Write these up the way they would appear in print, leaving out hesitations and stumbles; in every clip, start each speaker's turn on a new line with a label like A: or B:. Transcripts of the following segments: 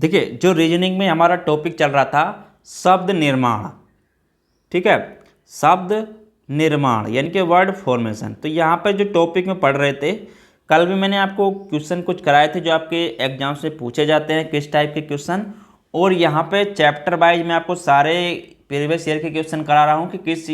A: देखिए, जो रीजनिंग में हमारा टॉपिक चल रहा था शब्द निर्माण, ठीक है, शब्द निर्माण यानी कि वर्ड फॉर्मेशन। तो यहाँ पे जो टॉपिक में पढ़ रहे थे, कल भी मैंने आपको क्वेश्चन कुछ कराए थे जो आपके एग्जाम से पूछे जाते हैं, किस टाइप के क्वेश्चन। और यहाँ पे चैप्टर वाइज मैं आपको सारे प्रीवियस ईयर के क्वेश्चन करा रहा हूँ कि किस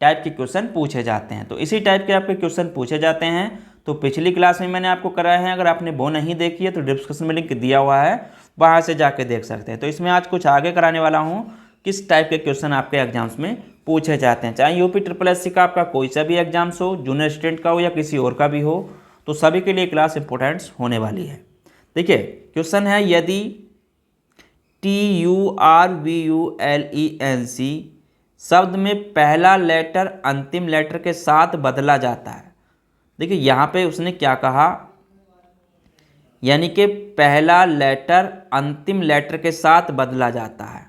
A: टाइप के क्वेश्चन पूछे जाते हैं। तो इसी टाइप के आपके क्वेश्चन पूछे जाते हैं। तो पिछली क्लास में मैंने आपको कराए हैं, अगर आपने वो नहीं देखी है तो डिस्क्रिप्शन में लिंक दिया हुआ है, वहाँ से जाके देख सकते हैं। तो इसमें आज कुछ आगे कराने वाला हूँ किस टाइप के क्वेश्चन आपके एग्जाम्स में पूछे जाते हैं, चाहे यूपी SSS का आपका कोई सा भी एग्जाम्स हो, जूनियर स्टूडेंट का हो या किसी और का भी हो, तो सभी के लिए क्लास इंपॉर्टेंट्स होने वाली है। देखिए, क्वेश्चन है, यदि TURVULENC शब्द में पहला लेटर अंतिम लेटर के साथ बदला जाता है। देखिए यहाँ पे उसने क्या कहा, यानी कि पहला लेटर अंतिम लेटर के साथ बदला जाता है।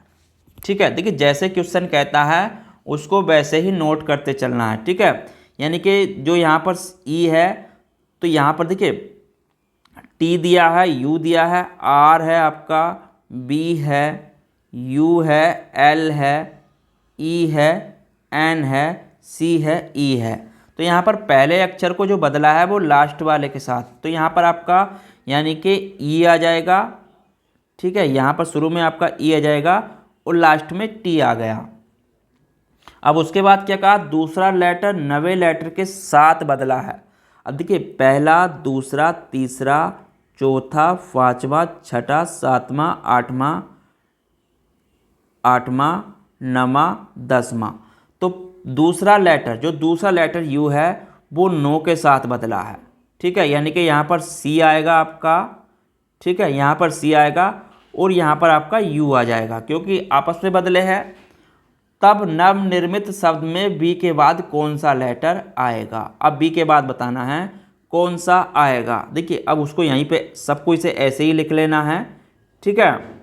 A: ठीक है, देखिए जैसे क्वेश्चन कहता है उसको वैसे ही नोट करते चलना है। ठीक है, यानी कि जो यहाँ पर ई है, तो यहाँ पर देखिए टी दिया है, यू दिया है, आर है आपका, बी है, यू है, एल है, ई है, एन है, सी है, ई है। तो यहाँ पर पहले अक्षर को जो बदला है वो लास्ट वाले के साथ, तो यहाँ पर आपका यानी कि ई आ जाएगा। ठीक है, यहाँ पर शुरू में आपका ई आ जाएगा और लास्ट में टी आ गया। अब उसके बाद क्या कहा, दूसरा लेटर नवे लेटर के साथ बदला है। अब देखिए पहला, दूसरा, तीसरा, चौथा, पांचवा, छठा, सातवां, आठवां, नवा, 10वां। तो दूसरा लेटर, जो दूसरा लेटर यू है वो नो के साथ बदला है। ठीक है, यानी कि यहाँ पर सी आएगा आपका। ठीक है, यहाँ पर सी आएगा और यहाँ पर आपका यू आ जाएगा, क्योंकि आपस में बदले हैं। तब नवनिर्मित शब्द में बी के बाद कौन सा लेटर आएगा। अब बी के बाद बताना है कौन सा आएगा। देखिए अब उसको यहीं पे सबको इसे ऐसे ही लिख लेना है। ठीक है,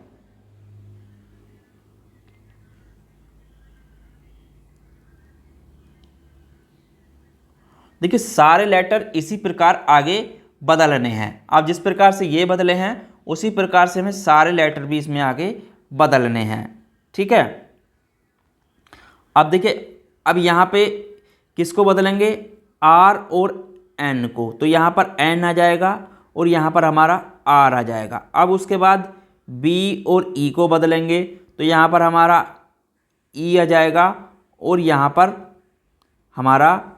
A: देखिए सारे लेटर इसी प्रकार आगे बदलने हैं। अब जिस प्रकार से ये बदले हैं उसी प्रकार से हमें सारे लेटर भी इसमें आगे बदलने हैं। ठीक है, अब देखिए, अब यहाँ पे किसको बदलेंगे, आर और एन को। तो यहाँ पर एन आ जाएगा और यहाँ पर हमारा आर आ जाएगा। अब उसके बाद बी और ई को बदलेंगे, तो यहाँ पर हमारा ई आ जाएगा और यहाँ पर हमारा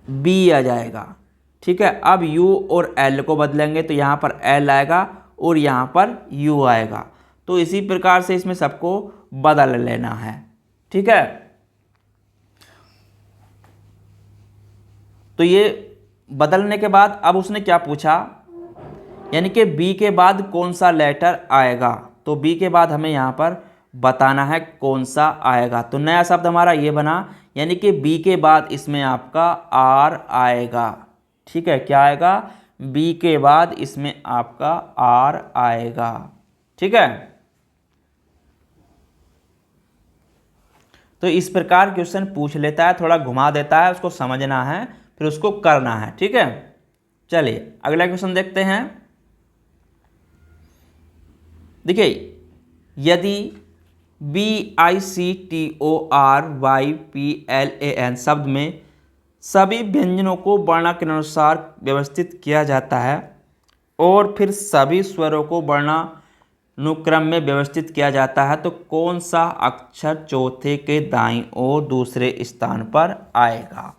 A: बी आ जाएगा। ठीक है, अब यू और एल को बदलेंगे, तो यहाँ पर एल आएगा और यहाँ पर यू आएगा। तो इसी प्रकार से इसमें सबको बदल लेना है। ठीक है, तो ये बदलने के बाद अब उसने क्या पूछा, यानी कि बी के बाद कौन सा लेटर आएगा। तो बी के बाद हमें यहाँ पर बताना है कौन सा आएगा। तो नया शब्द हमारा ये बना, यानी कि बी के बाद इसमें आपका आर आएगा। ठीक है, क्या आएगा, बी के बाद इसमें आपका आर आएगा। ठीक है, तो इस प्रकार क्वेश्चन पूछ लेता है, थोड़ा घुमा देता है, उसको समझना है फिर उसको करना है। ठीक है, चलिए अगला क्वेश्चन देखते हैं। देखिए, यदि BICTORYPLAN शब्द में सभी व्यंजनों को वर्णानुक्रमानुसार व्यवस्थित किया जाता है और फिर सभी स्वरों को वर्णानुक्रम में व्यवस्थित किया जाता है, तो कौन सा अक्षर चौथे के दाईं ओर दूसरे स्थान पर आएगा।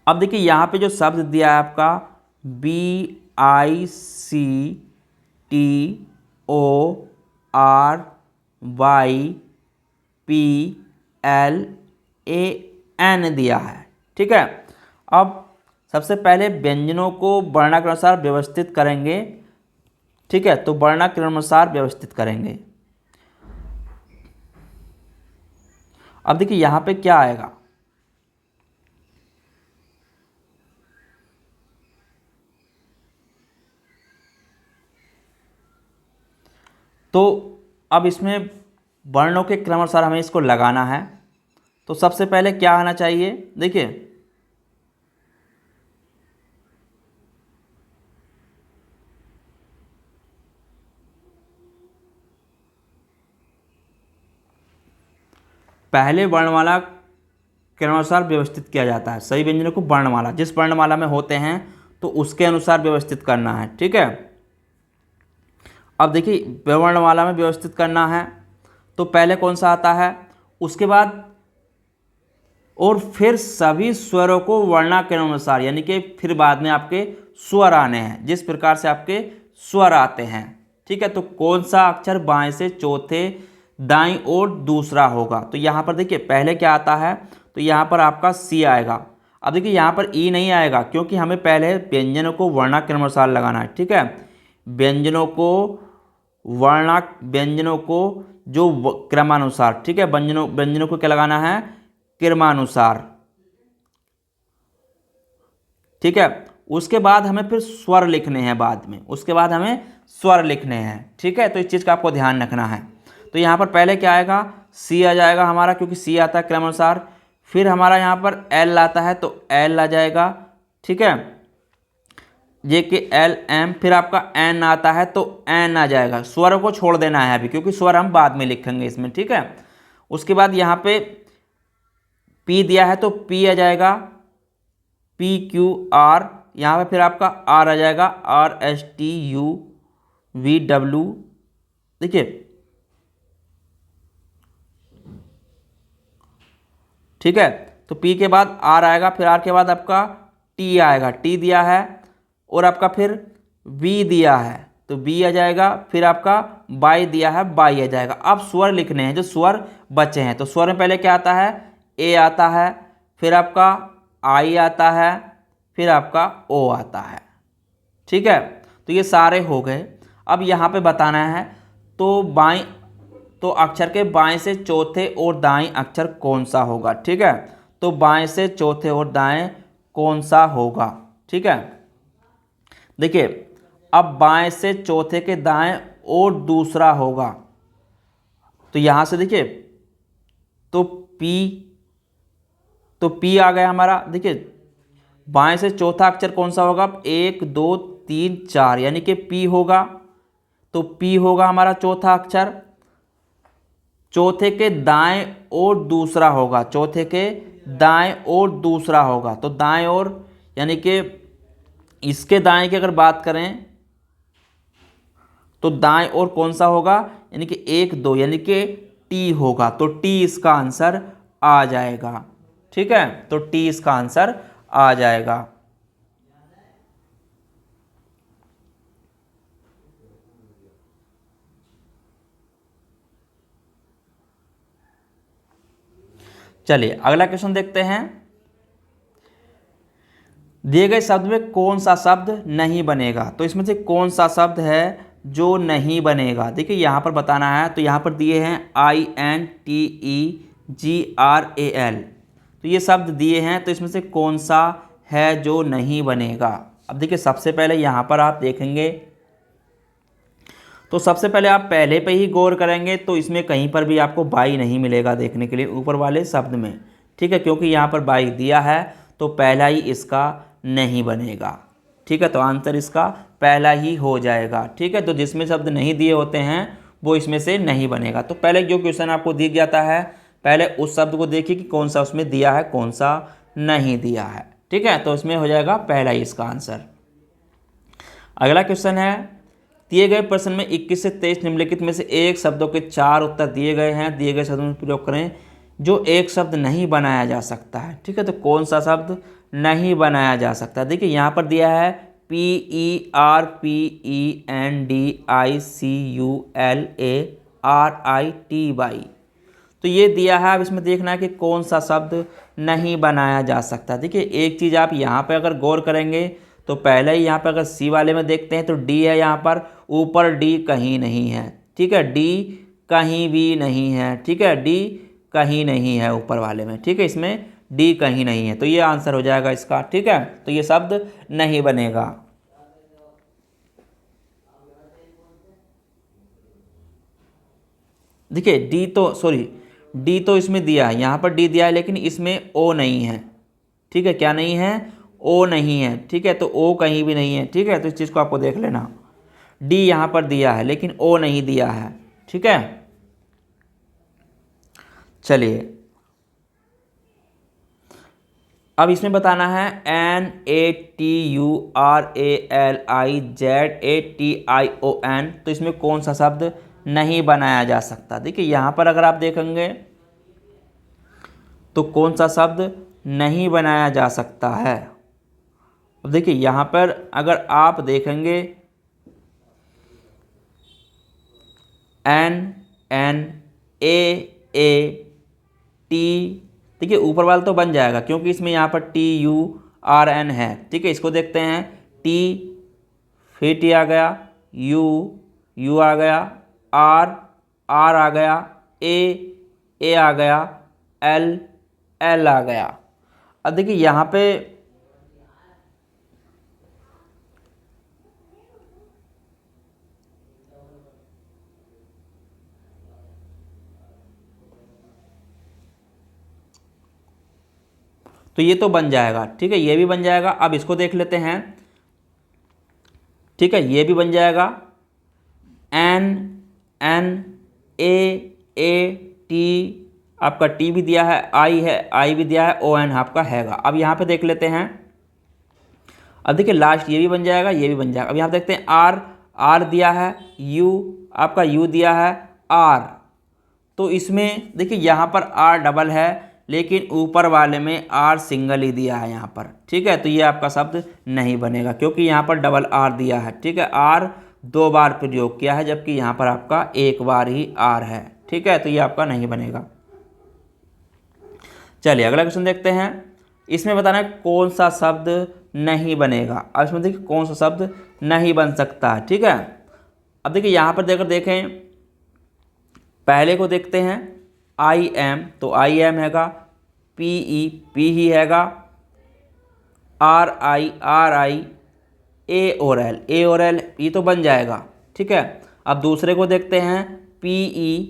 A: अब देखिए यहाँ पे जो शब्द दिया है आपका BICTORYPLAN दिया है। ठीक है, अब सबसे पहले व्यंजनों को वर्णानुक्रमानुसार व्यवस्थित करेंगे। ठीक है, तो वर्णानुक्रमानुसार व्यवस्थित करेंगे। अब देखिए यहाँ पे क्या आएगा, तो अब इसमें वर्णों के क्रमानुसार हमें इसको लगाना है। तो सबसे पहले क्या आना चाहिए, देखिए पहले वर्णमाला के अनुसार व्यवस्थित किया जाता है। सभी व्यंजनों को वर्णमाला, जिस वर्णमाला में होते हैं तो उसके अनुसार व्यवस्थित करना है, ठीक है। अब देखिए वर्णमाला में व्यवस्थित करना है तो पहले कौन सा आता है, उसके बाद और फिर सभी स्वरों को वर्णानुसार, यानी कि फिर बाद में आपके स्वर आने हैं, जिस प्रकार से आपके स्वर आते हैं, ठीक है। तो कौन सा अक्षर बाएं से चौथे दाईं ओर दूसरा होगा, तो यहाँ पर देखिए पहले क्या आता है, तो यहाँ पर आपका सी आएगा। अब देखिए यहाँ पर ई नहीं आएगा क्योंकि हमें पहले व्यंजनों को वर्णानुसार लगाना है, ठीक है। व्यंजनों को जो क्रमानुसार, ठीक है, व्यंजनों को क्या लगाना है, क्रमानुसार, ठीक है। उसके बाद हमें फिर स्वर लिखने हैं बाद में, उसके बाद हमें स्वर लिखने हैं, ठीक है। तो इस चीज़ का आपको ध्यान रखना है। तो यहाँ पर पहले क्या आएगा, सी आ जाएगा हमारा, क्योंकि सी आता है क्रमानुसार। फिर हमारा यहाँ पर एल आता है तो एल आ जाएगा, ठीक है, ये कि एल एम। फिर आपका एन आता है तो एन आ जाएगा। स्वर को छोड़ देना है अभी, क्योंकि स्वर हम बाद में लिखेंगे इसमें, ठीक है। उसके बाद यहाँ पे पी दिया है तो पी आ जाएगा, पी क्यू आर। यहाँ पे फिर आपका आर आ जाएगा, R S T U V W, देखिए, ठीक है। तो पी के बाद आर आएगा, फिर आर के बाद आपका टी आएगा, टी दिया है, और आपका फिर वी दिया है तो वी आ जाएगा। फिर आपका बाई दिया है, बाई आ जाएगा। अब स्वर लिखने हैं, जो स्वर बचे हैं, तो स्वर में पहले क्या आता है, ए आता है, फिर आपका आई आता है, फिर आपका ओ आता है, ठीक है। तो ये सारे हो गए। अब यहाँ पे बताना है तो अक्षर के बाएं से चौथे और दाएं अक्षर कौन सा होगा, ठीक है। तो बाएं से चौथे और दाएं कौन सा होगा, ठीक है। देखिए अब बाएं से चौथे के दाएं और दूसरा होगा, तो यहाँ से देखिए तो पी आ गया हमारा। देखिए बाएं से चौथा अक्षर कौन सा होगा, 1 2 3 4, यानी कि पी होगा। तो पी होगा हमारा चौथा अक्षर। चौथे के दाएं और दूसरा होगा, चौथे के दाएं और दूसरा होगा। तो दाएं और, यानी कि इसके दाएं की अगर बात करें तो दाएं और कौन सा होगा, यानी कि 1 2, यानी कि टी होगा। तो टी इसका आंसर आ जाएगा, ठीक है। तो टी इसका आंसर आ जाएगा। चलिए अगला क्वेश्चन देखते हैं। दिए गए शब्द में कौन सा शब्द नहीं बनेगा, तो इसमें से कौन सा शब्द है जो नहीं बनेगा। देखिए यहाँ पर बताना है, तो यहाँ पर दिए हैं INTEGRAL, तो ये शब्द दिए हैं, तो इसमें से कौन सा है जो नहीं बनेगा। अब देखिए सबसे पहले यहाँ पर आप देखेंगे, तो सबसे पहले आप पहले पे ही गौर करेंगे तो इसमें कहीं पर भी आपको बाई नहीं मिलेगा देखने के लिए ऊपर वाले शब्द में, ठीक है, क्योंकि यहाँ पर बाई दिया है तो पहला ही इसका नहीं बनेगा, ठीक है। तो आंसर इसका पहला ही हो जाएगा, ठीक है। तो जिसमें शब्द नहीं दिए होते हैं वो इसमें से नहीं बनेगा। तो पहले जो क्वेश्चन आपको दिया जाता है, पहले उस शब्द को देखिए कि कौन सा उसमें दिया है, कौन सा नहीं दिया है, ठीक है। तो इसमें हो जाएगा पहला ही इसका आंसर। अगला क्वेश्चन है, दिए गए प्रश्न में 21 से 23 निम्नलिखित में से एक शब्दों के 4 उत्तर दिए गए हैं। दिए गए शब्दों में प्रयोग करें जो एक शब्द नहीं बनाया जा सकता है, ठीक है। तो कौन सा शब्द नहीं बनाया जा सकता, देखिए यहाँ पर दिया है PERPENDICULARITY, तो ये दिया है। अब इसमें देखना है कि कौन सा शब्द नहीं बनाया जा सकता। देखिए एक चीज़ आप यहाँ पर अगर गौर करेंगे तो पहले ही यहाँ पर अगर सी वाले में देखते हैं तो डी है, यहाँ पर ऊपर डी कहीं नहीं है, ठीक है, डी कहीं भी नहीं है, ठीक है, डी कहीं नहीं है ऊपर वाले में, ठीक है, इसमें डी कहीं नहीं है। तो ये आंसर हो जाएगा इसका, ठीक है। तो ये शब्द नहीं बनेगा। देखिए डी तो इसमें दिया है, यहाँ पर डी दिया है, लेकिन इसमें ओ नहीं है, ठीक है, क्या नहीं है, ओ नहीं है, ठीक है। तो ओ कहीं भी नहीं है, ठीक है। तो इस चीज़ को आपको देख लेना, डी यहाँ पर दिया है लेकिन ओ नहीं दिया है, ठीक है। चलिए अब इसमें बताना है NATURALIZATION, तो इसमें कौन सा शब्द नहीं बनाया जा सकता। देखिए यहाँ पर अगर आप देखेंगे तो कौन सा शब्द नहीं बनाया जा सकता है। अब देखिए यहाँ पर अगर आप देखेंगे NNAAT, देखिए ऊपर वाला तो बन जाएगा क्योंकि इसमें यहाँ पर TURN है। ठीक है, इसको देखते हैं। T, फिर T आ गया, U आ गया, R आ गया, A आ गया, L आ गया। अब देखिए यहाँ पे तो ये तो बन जाएगा। ठीक है, ये भी बन जाएगा। अब इसको देख लेते हैं। ठीक है, ये भी बन जाएगा। NNAAT, आपका T भी दिया है, I भी दिया है, ON आपका हैगा। अब यहाँ पे देख लेते हैं। अब देखिए लास्ट ये भी बन जाएगा, ये भी बन जाएगा। अब यहाँ पे देखते हैं R दिया है, आपका U दिया है, R, तो इसमें देखिए यहाँ पर R डबल है लेकिन ऊपर वाले में R सिंगल ही दिया है यहाँ पर। ठीक है, तो ये आपका शब्द नहीं बनेगा क्योंकि यहाँ पर डबल R दिया है। ठीक है, R 2 बार प्रयोग किया है जबकि यहाँ पर आपका 1 बार ही R है। ठीक है, तो ये आपका नहीं बनेगा। चलिए अगला क्वेश्चन देखते हैं। इसमें बताना है कौन सा शब्द नहीं बनेगा। अब इसमें देखिए कौन सा शब्द नहीं बन सकता है। ठीक है, अब देखिए यहाँ पर देखें, पहले को देखते हैं। IM, तो IM हैगा, PE P ही हैगा, RI A और L ये तो बन जाएगा। ठीक है, अब दूसरे को देखते हैं। PE,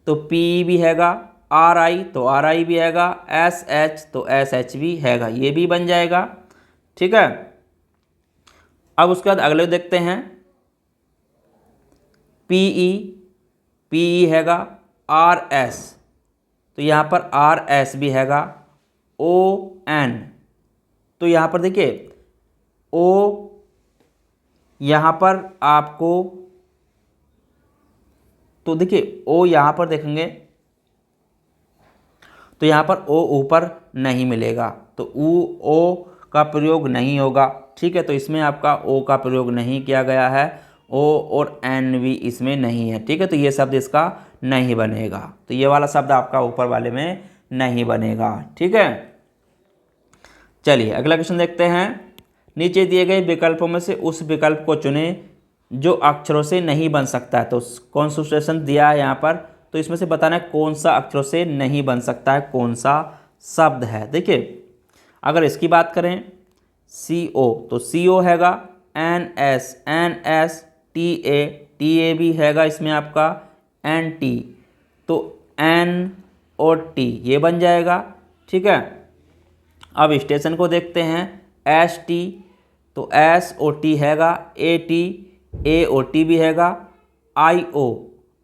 A: तो PE भी हैगा, RI तो RI भी हैगा, SH तो SH भी हैगा, ये भी बन जाएगा। ठीक है, अब उसके बाद अगले देखते हैं। PE हैगा, RS, तो यहाँ पर RS भी हैगा, ON, तो यहाँ पर देखिए O, यहाँ पर आपको, तो देखिए O यहाँ पर देखेंगे तो यहाँ पर O ऊपर नहीं मिलेगा, तो O का प्रयोग नहीं होगा। ठीक है, तो इसमें आपका O का प्रयोग नहीं किया गया है, O और N भी इसमें नहीं है। ठीक है, तो ये शब्द इसका नहीं बनेगा, तो ये वाला शब्द आपका ऊपर वाले में नहीं बनेगा। ठीक है, चलिए अगला क्वेश्चन देखते हैं। नीचे दिए गए विकल्पों में से उस विकल्प को चुनें जो अक्षरों से नहीं बन सकता है। तो कॉन्सेंट्रेशन दिया है यहाँ पर, तो इसमें से बताना है कौन सा अक्षरों से नहीं बन सकता है, कौन सा शब्द है। देखिए अगर इसकी बात करें CO, तो CO हैगा, NS TA भी हैगा इसमें आपका, NT, तो N और T ये बन जाएगा। ठीक है, अब स्टेशन को देखते हैं। ST, तो S और T हैगा, AT A और T भी हैगा, IO,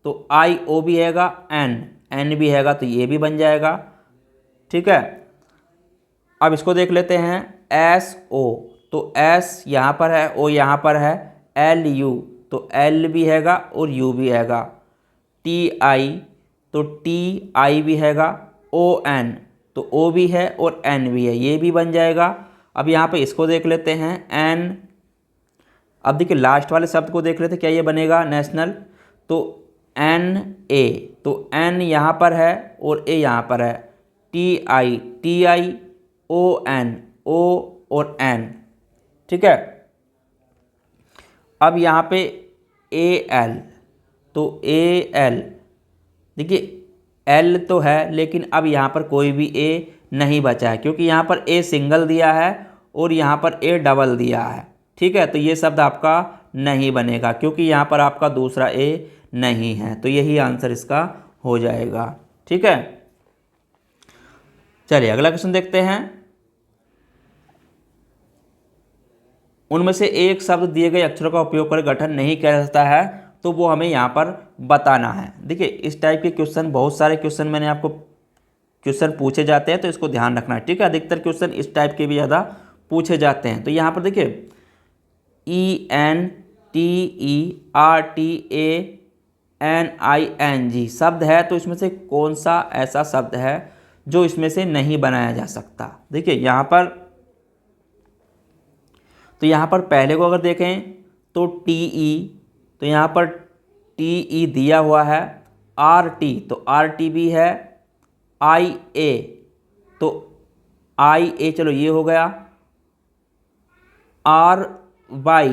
A: तो IO भी हैगा, N भी हैगा, तो ये भी बन जाएगा। ठीक है, अब इसको देख लेते हैं। SO, तो S यहाँ पर है, O यहाँ पर है, LU, तो L भी हैगा और U भी हैगा, TI, तो TI भी हैगा, ON, तो O भी है और N भी है, ये भी बन जाएगा। अब यहाँ पे इसको देख लेते हैं N। अब देखिए लास्ट वाले शब्द को देख लेते हैं, क्या ये बनेगा नेशनल, तो NA, तो N यहाँ पर है और A यहाँ पर है, TI ON, O और N। ठीक है, अब यहाँ पे AL, तो AL, देखिए L तो है लेकिन अब यहाँ पर कोई भी A नहीं बचा है क्योंकि यहाँ पर A सिंगल दिया है और यहाँ पर A डबल दिया है। ठीक है, तो ये शब्द आपका नहीं बनेगा क्योंकि यहाँ पर आपका दूसरा A नहीं है, तो यही आंसर इसका हो जाएगा। ठीक है, चलिए अगला क्वेश्चन देखते हैं। उनमें से एक शब्द दिए गए अक्षरों का उपयोग कर गठन नहीं किया जा सकता है, तो वो हमें यहाँ पर बताना है। देखिए इस टाइप के क्वेश्चन, बहुत सारे क्वेश्चन मैंने आपको क्वेश्चन पूछे जाते हैं, तो इसको ध्यान रखना है, ठीक है। अधिकतर क्वेश्चन इस टाइप के भी ज़्यादा पूछे जाते हैं। तो यहाँ पर देखिए ENTERTANING शब्द है, तो इसमें से कौन सा ऐसा शब्द है जो इसमें से नहीं बनाया जा सकता। देखिए यहाँ पर, तो यहाँ पर पहले को अगर देखें तो TE, तो यहाँ पर TE दिया हुआ है। RT, तो RT भी है। IA, तो IA चलो ये हो गया। RY,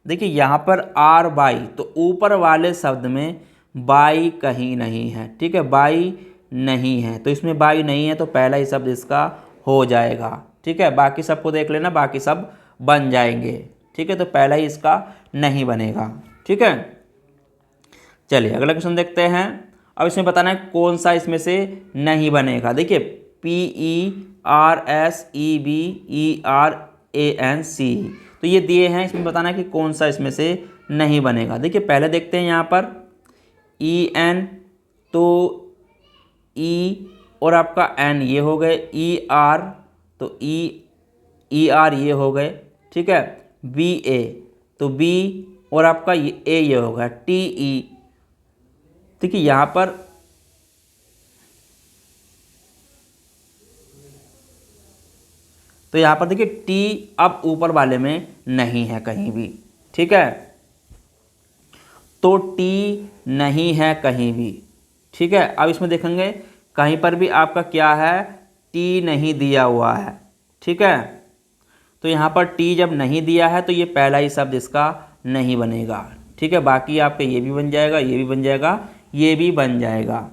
A: देखिए यहाँ पर RY, तो ऊपर वाले शब्द में बाई कहीं नहीं है, ठीक है, बाई नहीं है, तो इसमें बाई नहीं है, तो पहला ही शब्द इसका हो जाएगा, ठीक है। बाकी सबको देख लेना, बाकी सब बन जाएंगे, ठीक है। तो पहला ही इसका नहीं बनेगा, ठीक है। चलिए अगला क्वेश्चन देखते हैं। अब इसमें बताना है कौन सा इसमें से नहीं बनेगा। देखिए PERSEBERANC, तो ये दिए हैं, इसमें बताना है कि कौन सा इसमें से नहीं बनेगा। देखिए पहले देखते हैं यहाँ पर EN, तो E और आपका N ये हो गए। ER, तो ER ये हो गए, ठीक है। BA, तो B और आपका A ये हो गया। TE, देखिए यहाँ पर तो यहाँ पर देखिए T अब ऊपर वाले में नहीं है कहीं भी, ठीक है। तो T नहीं है कहीं भी, ठीक है। अब इसमें देखेंगे कहीं पर भी आपका क्या है, T नहीं दिया हुआ है, ठीक है। तो यहाँ पर T जब नहीं दिया है तो ये पहला ही शब्द इसका नहीं बनेगा, ठीक है। बाकी आपका ये भी बन जाएगा, ये भी बन जाएगा, ये भी बन जाएगा।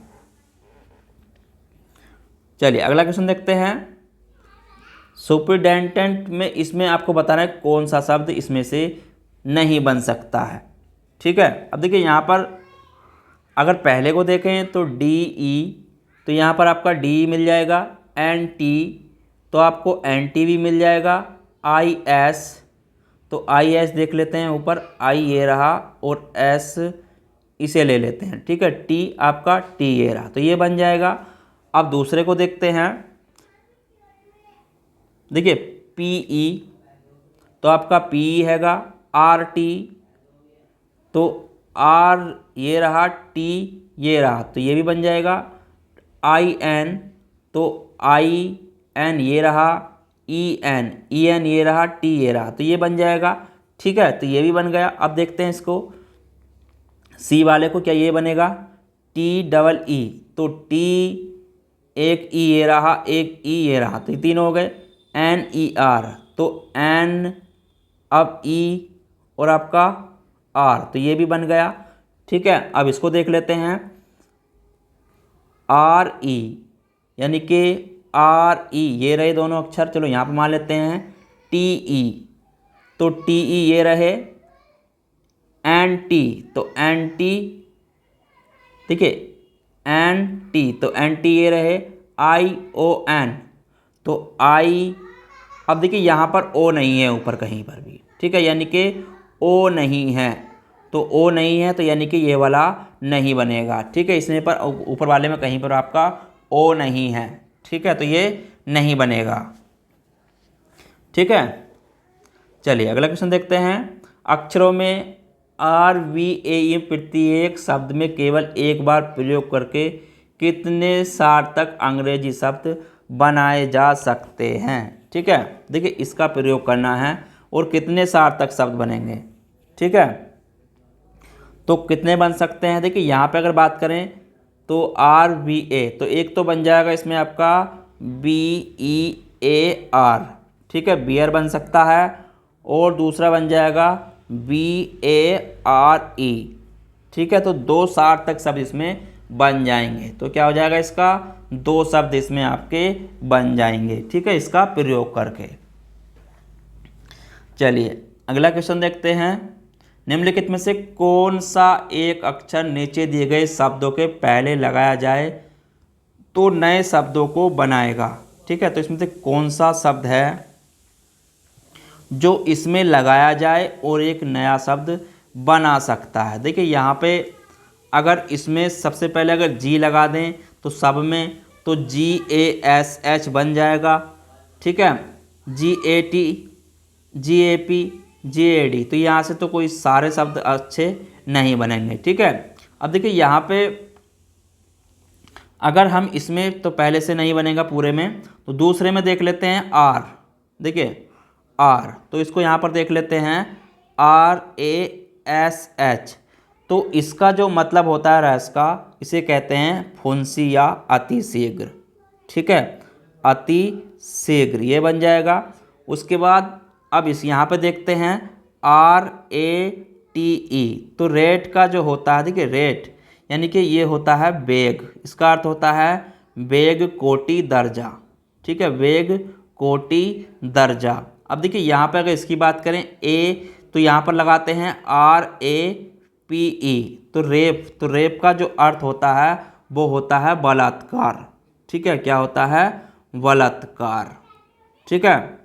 A: चलिए अगला क्वेश्चन देखते हैं। सुपरिटेंडेंट में इसमें आपको बताना है कौन सा शब्द इसमें से नहीं बन सकता है, ठीक है। अब देखिए यहाँ पर अगर पहले को देखें तो DE, तो यहाँ पर आपका D मिल जाएगा। NT, तो आपको NT भी मिल जाएगा। IS, तो IS देख लेते हैं, ऊपर I ये रहा और S इसे ले लेते हैं, ठीक है। T आपका T ये रहा, तो ये बन जाएगा। अब दूसरे को देखते हैं। देखिए PE, तो आपका PE हैगा। RT, तो R ये रहा, T ये रहा, तो ये भी बन जाएगा। IN, तो IN ये रहा। EN ये रहा, T ये रहा, तो ये बन जाएगा, ठीक है। तो ये भी बन गया। अब देखते हैं इसको, C वाले को, क्या ये बनेगा TEE, तो T एक E ये रहा, एक E ये रहा, तो ये तीन हो गए। NER, तो N अब E और आपका R, तो ये भी बन गया, ठीक है। अब इसको देख लेते हैं। RE, यानी कि RE ये रहे दोनों अक्षर, चलो यहाँ पर मान लेते हैं। TE, तो TE ये रहे। NT, तो NT, ठीक है, NT, तो NT ये रहे। ION, तो I, अब देखिए यहाँ पर O नहीं है ऊपर कहीं पर भी, ठीक है, यानी कि O नहीं है, तो O नहीं है, तो यानी कि ये वाला नहीं बनेगा, ठीक है। इसमें पर ऊपर वाले में कहीं पर आपका O नहीं है, ठीक है, तो ये नहीं बनेगा, ठीक है। चलिए अगला क्वेश्चन देखते हैं। अक्षरों में RVAE प्रत्येक शब्द में केवल एक बार प्रयोग करके कितने सार्थक अंग्रेजी शब्द बनाए जा सकते हैं, ठीक है। देखिए इसका प्रयोग करना है और कितने सार्थक शब्द बनेंगे, ठीक है। तो कितने बन सकते हैं, देखिए यहाँ पे अगर बात करें तो RVA, तो एक तो बन जाएगा इसमें आपका BEAR, ठीक है, बियर बन सकता है। और दूसरा बन जाएगा BARE, ठीक है। तो दो सार्थक शब्द इसमें बन जाएंगे, तो क्या हो जाएगा इसका, दो शब्द इसमें आपके बन जाएंगे, ठीक है, इसका प्रयोग करके। चलिए अगला क्वेश्चन देखते हैं। निम्नलिखित में से कौन सा एक अक्षर नीचे दिए गए शब्दों के पहले लगाया जाए तो नए शब्दों को बनाएगा, ठीक है। तो इसमें से कौन सा शब्द है जो इसमें लगाया जाए और एक नया शब्द बना सकता है। देखिए यहाँ पे अगर इसमें सबसे पहले अगर जी लगा दें तो सब में तो GASH बन जाएगा, ठीक है। GAT, GAP, GAD, तो यहाँ से तो कोई सारे शब्द अच्छे नहीं बनेंगे, ठीक है। अब देखिए यहाँ पे अगर हम इसमें तो पहले से नहीं बनेगा पूरे में, तो दूसरे में देख लेते हैं R। देखिए R, तो इसको यहाँ पर देख लेते हैं RASH। तो इसका जो मतलब होता है रस का, इसे कहते हैं फुंसी या अतिशीघ्र, ठीक है, अतिशीघ्र, ये बन जाएगा। उसके बाद अब इस यहाँ पे देखते हैं RATE, तो रेट का जो होता है, देखिए रेट यानी कि ये होता है वेग, इसका अर्थ होता है वेग कोटि दर्जा, ठीक है, वेग कोटि दर्जा। अब देखिए यहाँ पर अगर इसकी बात करें A, तो यहाँ पर लगाते हैं RAPE, तो रेप का जो अर्थ होता है वो होता है बलात्कार, ठीक है, क्या होता है, बलात्कार, ठीक है।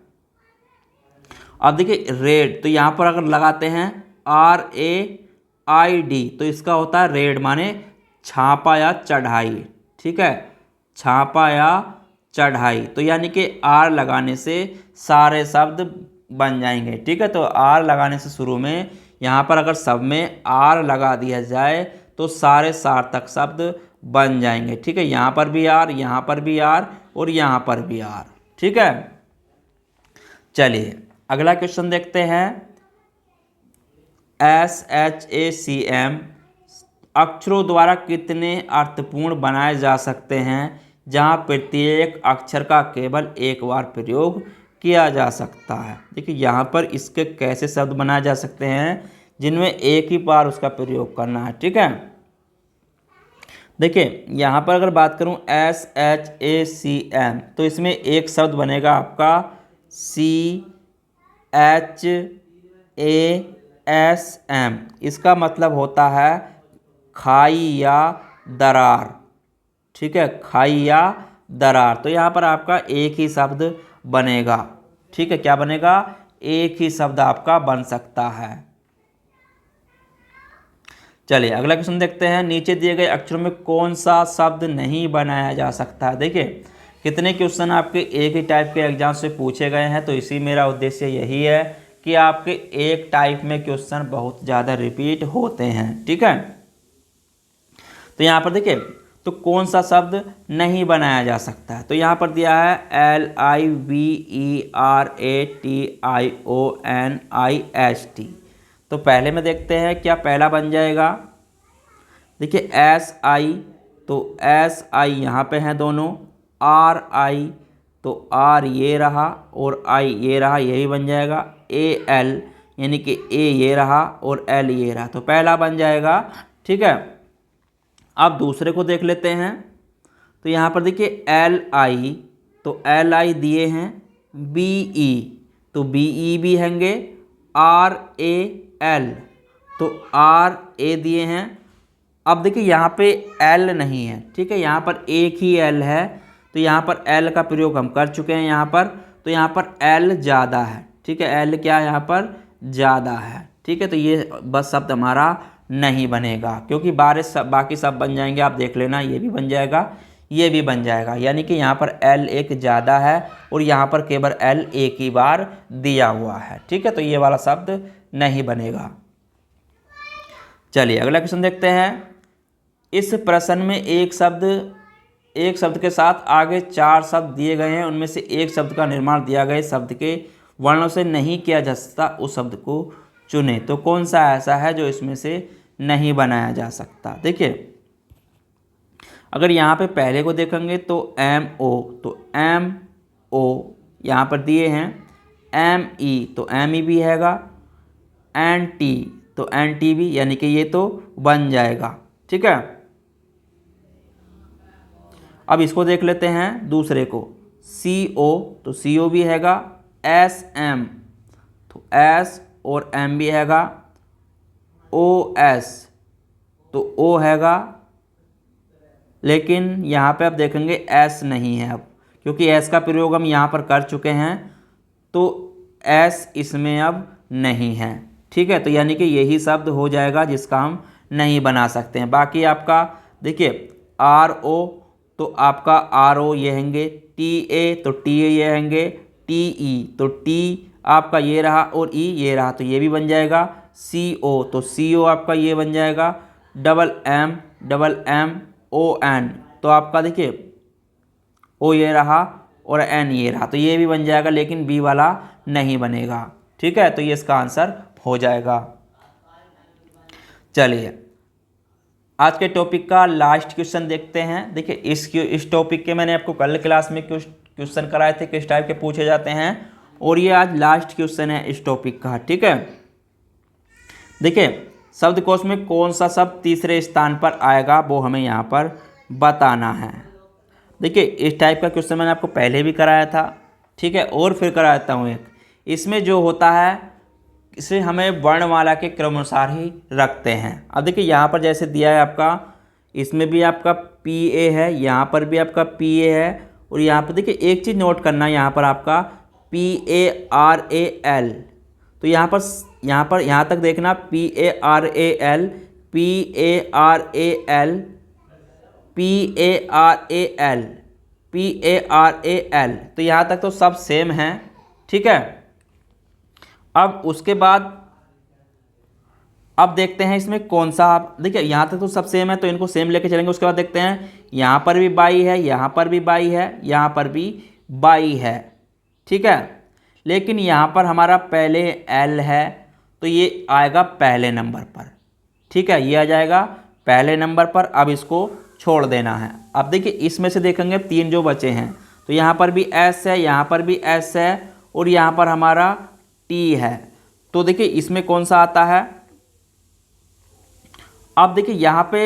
A: अब देखिए रेड, तो यहाँ पर अगर लगाते हैं RAID, तो इसका होता है रेड माने छापा या चढ़ाई, ठीक है, छापा या चढ़ाई। तो यानी कि R लगाने से सारे शब्द बन जाएंगे, ठीक है। तो R लगाने से शुरू में यहाँ पर अगर सब में R लगा दिया जाए तो सारे सार्थक शब्द बन जाएंगे, ठीक है। यहाँ पर भी R, यहाँ पर भी R और यहाँ पर भी R, ठीक है। चलिए अगला क्वेश्चन देखते हैं। SHACM अक्षरों द्वारा कितने अर्थपूर्ण बनाए जा सकते हैं जहाँ प्रत्येक अक्षर का केवल एक बार प्रयोग किया जा सकता है। देखिए यहाँ पर इसके कैसे शब्द बनाए जा सकते हैं जिनमें एक ही बार उसका प्रयोग करना है, ठीक है। देखिए यहाँ पर अगर बात करूँ SHACM, तो इसमें एक शब्द बनेगा आपका CHASM, इसका मतलब होता है खाई या दरार, ठीक है, खाई या दरार। तो यहाँ पर आपका एक ही शब्द बनेगा, ठीक है, क्या बनेगा, एक ही शब्द आपका बन सकता है। चलिए अगला क्वेश्चन देखते हैं। नीचे दिए गए अक्षरों में कौन सा शब्द नहीं बनाया जा सकता है। देखिए कितने क्वेश्चन आपके एक ही टाइप के एग्जाम से पूछे गए हैं, तो इसी मेरा उद्देश्य यही है कि आपके एक टाइप में क्वेश्चन बहुत ज़्यादा रिपीट होते हैं, ठीक है। तो यहाँ पर देखिए, तो कौन सा शब्द नहीं बनाया जा सकता है, तो यहाँ पर दिया है LIVERATIONIST। तो पहले में देखते हैं क्या पहला बन जाएगा। देखिए SI, तो SI यहाँ पे हैं दोनों, RI, तो R ये रहा और I ये रहा, यही बन जाएगा। AL यानी कि A ये रहा और L ये रहा, तो पहला बन जाएगा, ठीक है। अब दूसरे को देख लेते हैं। तो यहाँ पर देखिए LI, तो LI दिए हैं, BE, तो BE भी हैंगे, RAL, तो RA दिए हैं। अब देखिए यहाँ पे L नहीं है, ठीक है, यहाँ पर एक ही L है, तो यहाँ पर L का प्रयोग हम कर चुके हैं यहाँ पर, तो यहाँ पर L ज़्यादा है, ठीक है, L क्या यहाँ पर ज़्यादा है, ठीक है। तो ये बस शब्द हमारा नहीं बनेगा, क्योंकि बाकी सब बन जाएंगे, आप देख लेना, ये भी बन जाएगा, ये भी बन जाएगा, यानी कि यहाँ पर L एक ज़्यादा है और यहाँ पर केवल L एक ही बार दिया हुआ है, ठीक है। तो ये वाला शब्द नहीं बनेगा। चलिए अगला क्वेश्चन देखते हैं। इस प्रश्न में एक शब्द के साथ आगे 4 शब्द दिए गए हैं, उनमें से एक शब्द का निर्माण दिया गए शब्द के वर्णों से नहीं किया जा सकता, उस शब्द को चुने। तो कौन सा ऐसा है जो इसमें से नहीं बनाया जा सकता। देखिए अगर यहाँ पे पहले को देखेंगे तो MO, तो MO यहाँ पर दिए हैं, ME, तो ME भी हैगा, NT, तो NT भी, यानी कि ये तो बन जाएगा, ठीक है। अब इसको देख लेते हैं दूसरे को, CO, तो CO भी हैगा, SM, तो S और M भी हैगा, OS, तो O हैगा, लेकिन यहाँ पे आप देखेंगे S नहीं है अब, क्योंकि S का प्रयोग हम यहाँ पर कर चुके हैं, तो S इसमें अब नहीं है, ठीक है। तो यानी कि यही शब्द हो जाएगा जिसका हम नहीं बना सकते हैं। बाकी आपका देखिए RO तो आपका आर ओ ये रहेंगे, टी ए तो टी ए ये रहेंगे, टी ई तो टी आपका ये रहा और ई ये रहा तो ये भी बन जाएगा, सी ओ तो सी ओ आपका ये बन जाएगा, डबल एम ओ एन तो आपका देखिए ओ ये रहा और एन ये रहा तो ये भी बन जाएगा, लेकिन बी वाला नहीं बनेगा। ठीक है, तो ये इसका आंसर हो जाएगा। चलिए आज के टॉपिक का लास्ट क्वेश्चन देखते हैं। देखिए इस टॉपिक के मैंने आपको कल क्लास में क्वेश्चन कराए थे किस टाइप के पूछे जाते हैं, और ये आज लास्ट क्वेश्चन है इस टॉपिक का। ठीक है, देखिए शब्दकोश में कौन सा शब्द तीसरे स्थान पर आएगा वो हमें यहाँ पर बताना है। देखिए इस टाइप का क्वेश्चन मैंने आपको पहले भी कराया था। ठीक है, और फिर कराता हूँ एक। इसमें जो होता है इसे हमें वर्णमाला के क्रमानुसार ही रखते हैं। अब देखिए यहाँ पर जैसे दिया है आपका, इसमें भी आपका पी ए है, यहाँ पर भी आपका पी ए है, और यहाँ पर देखिए एक चीज़ नोट करना, यहाँ पर आपका P A R A L, तो यहाँ तक देखना P A R A L, P A R A L, P A R A L, P A R A L, तो यहाँ तक तो सब सेम हैं। ठीक है, अब उसके बाद अब देखते हैं इसमें कौन सा, आप देखिए यहाँ तक तो सब सेम है तो इनको सेम लेके चलेंगे। उसके बाद देखते हैं यहाँ पर भी बाई है, यहाँ पर भी बाई है, यहाँ पर भी बाई है। ठीक है, लेकिन यहाँ पर हमारा पहले एल है तो ये आएगा पहले नंबर पर। ठीक है, ये आ जाएगा पहले नंबर पर। अब इसको छोड़ देना है। अब देखिए इसमें से देखेंगे तीन जो बचे हैं, तो यहाँ पर भी एस है, यहाँ पर भी एस है, और यहाँ पर हमारा टी है। तो देखिए इसमें कौन सा आता है। अब देखिए यहाँ पे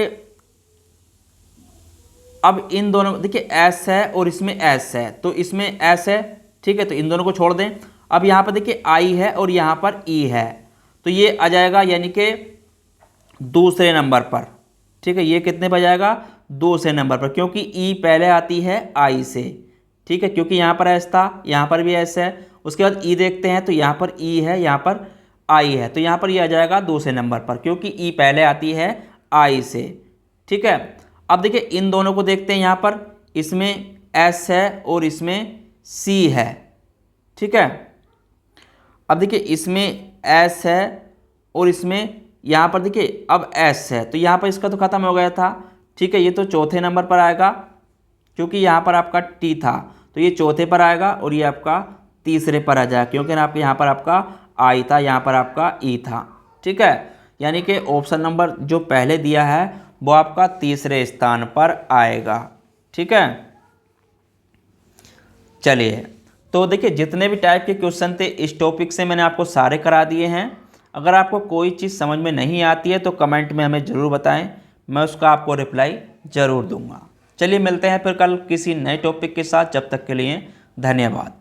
A: अब इन दोनों देखिए एस है और इसमें एस है, तो इसमें एस है। ठीक है, तो इन दोनों को छोड़ दें। अब यहाँ पर देखिए आई है और यहाँ पर ई है, तो ये आ जाएगा यानी कि दूसरे नंबर पर। ठीक है, ये कितने पर जाएगा, दूसरे नंबर पर, क्योंकि ई पहले आती है आई से। ठीक है, क्योंकि यहाँ पर एस था, यहाँ पर भी एस है। उसके बाद ई देखते हैं तो यहाँ पर ई है, यहाँ पर आई है, तो यहाँ पर ये आ जाएगा दूसरे नंबर पर, क्योंकि ई पहले आती है आई से। ठीक है, अब देखिए इन दोनों को देखते हैं। यहाँ पर इसमें एस है और इसमें सी है। ठीक है, अब देखिए इसमें एस है और इसमें यहाँ पर देखिए अब एस है, तो यहाँ पर इसका तो ख़त्म हो गया था। ठीक है, ये तो चौथे नंबर पर आएगा, क्योंकि यहाँ पर आपका टी था, तो ये चौथे पर आएगा, और ये आपका तीसरे पर आ जाएगा, क्योंकि आपके यहाँ पर आपका आई था, यहाँ पर आपका ई था। ठीक है, यानी कि ऑप्शन नंबर जो पहले दिया है वो आपका तीसरे स्थान पर आएगा। ठीक है, चलिए तो देखिए जितने भी टाइप के क्वेश्चन थे इस टॉपिक से मैंने आपको सारे करा दिए हैं। अगर आपको कोई चीज़ समझ में नहीं आती है तो कमेंट में हमें ज़रूर बताएं, मैं उसका आपको रिप्लाई ज़रूर दूंगा। चलिए मिलते हैं फिर कल किसी नए टॉपिक के साथ, जब तक के लिए धन्यवाद।